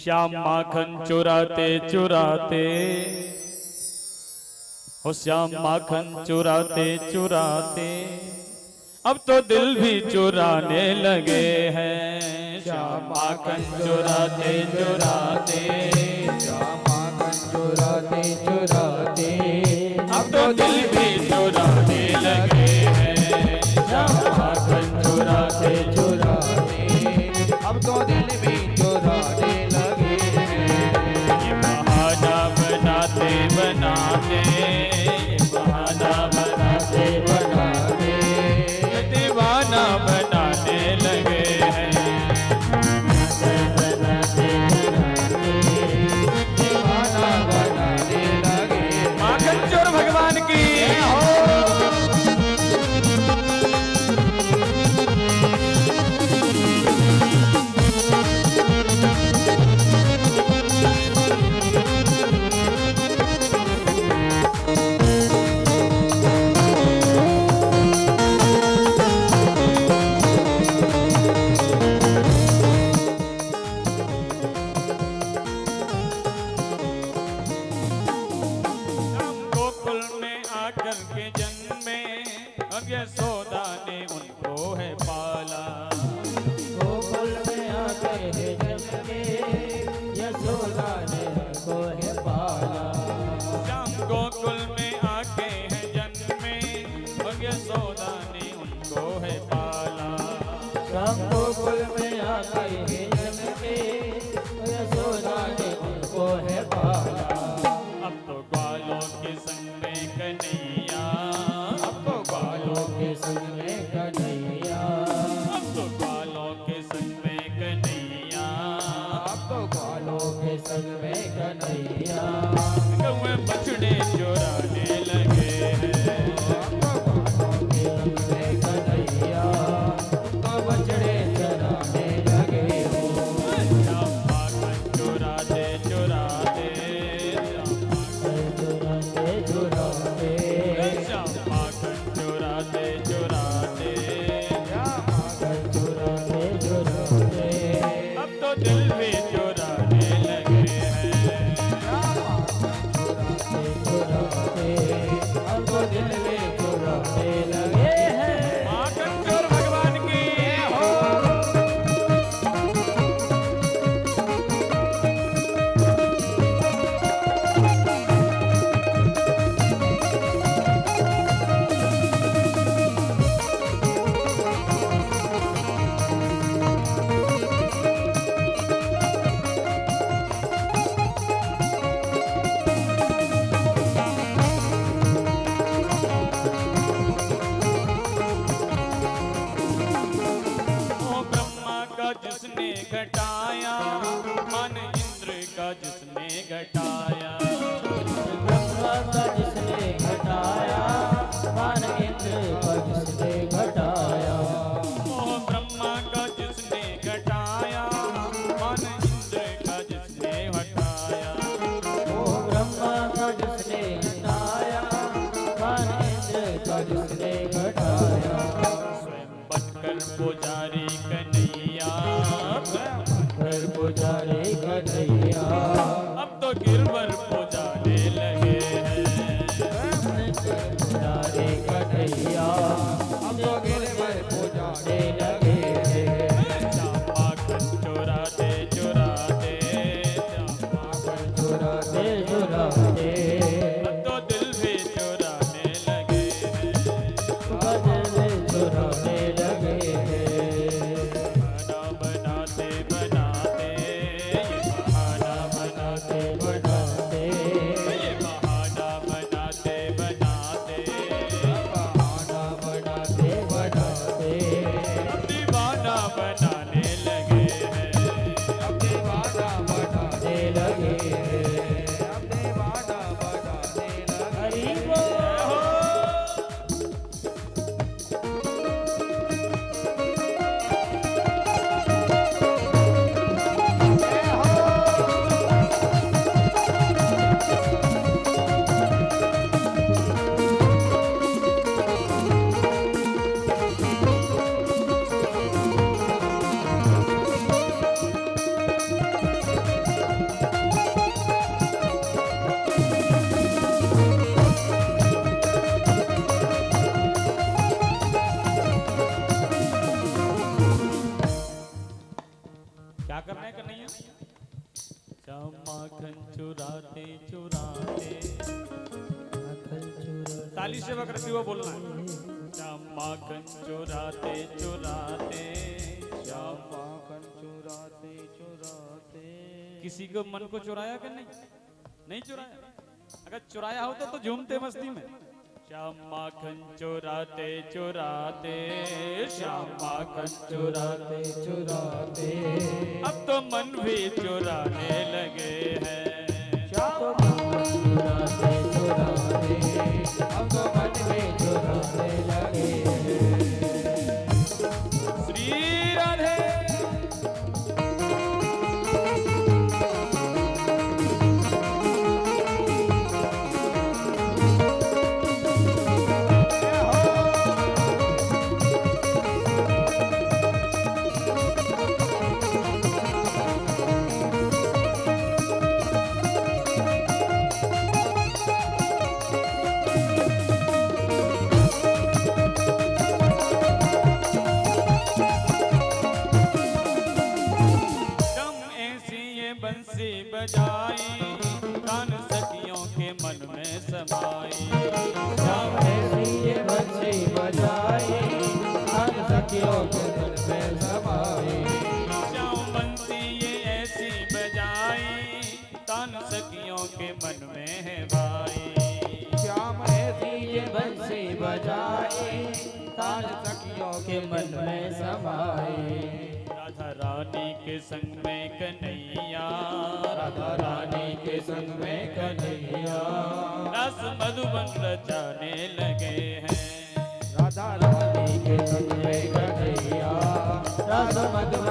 श्याम माखन चुराते चुराते, हो श्याम माखन चुराते चुराते अब तो दिल भी चुराने लगे हैं। श्याम माखन चुराते चुराते, श्याम माखन चुराते चुराते अब तो दिल भी चुराने लगे हैं। श्याम माखन चुराते चुराते अब तो दिल भी चुराने लगे हैं। ये बहाना बनाते बनाते, ये बहाना बनाते बनाते दीवाना बनाने लगे हैं। बनाते बनाते दीवाना बनाने लगे। माखन चोर भगवान की के जन्मे अब यशोदा ने उनको है पाला। गोकुल में आकर है जन्मे यशोदा ने उनको है पाला। श्याम गोकुल में आके है जन्मे अब यशोदा ने उनको है पाला। श्याम गोकुल में आकर है जन्मे यशोदा ने उनको है पाला। अब तो ग्वालों के संग में कन्हैया, अब तो ग्वालों के संग में कन्हैया, अब तो ग्वालों के संग में कन्हैया, अब तो ग्वालों के संग में कन्हैया कौवे बछड़े चुराने लगे हैं। अब तो ग्वालों के संग में कन्हैया तो बछड़े चराने लगे हो। श्याम माखन चुराते चुराते, चुराते चुराते श्याम माखन चुराते चुराते माखन चुराते चुराते अब तो दिल भी चुराने लगे हैं। चुराते चुराते अब तो दिल में चुराने लगे हैं। माखन चोर भगवान की जिसने घटाया, मन इंद्र का जिसने घटाया। ब्रह्मा का जिसने घटाया, मन इंद्र का जिसने घटाया। ओ ब्रह्मा का जिसने घटाया, मन इंद्र का जिसने हटाया। ओ ब्रह्मा का जिसने घटाया, मन इंद्र का जिसने घटाया। स्वयं बनकर पुजारी कन्हैया, कर पुजारी कन्हैया अब तो गिरवर पुजाने लगे हैं। पुजारी कन्हैया अब तो गिरवर पुजाने लगे हैं। श्याम माखन चुराते चुराते, माखन चुराते चुराते अब तो दिल भी चुराने लगे हैं। दिल चुराने लगे हैं। बहाना बनाते बनाते, ये बहाना बनाते बनाते क्या कर रहे हैं कन्हैया? श्याम माखन चुराते चुराते, ताली से वक्रती हुआ बोलना है। श्याम माखन चुराते चुराते, श्याम माखन चुराते चुराते। किसी को मन को चुराया कि नहीं? नहीं चुराया। अगर चुराया होता तो झूमते मस्ती में। श्याम माखन चुराते चुराते, श्याम माखन चुराते चुराते। अब तो मन भी चुराने लगे हैं। श्याम माखन चुराते चुराते, अब तो मन भी चुराने लगे हैं। श्री राधे। बंसी बजाई, कान सखियों के मन में समाई। श्याम ऐसी ये बंसी बजाई, कान सखियों के मन में समाई। श्याम बंसी ये ऐसी बजाई, कान सखियों के मन में है भाई। श्याम ऐसी ये बंसी बजाई, कान सखियों के मन में समाई। राधा रानी के संग में कन्हैया, राधा रानी के संग में कन्हैया, रस मधुबन रचाने लगे हैं। राधा रानी के संग में कन्हैया, रस मधुबन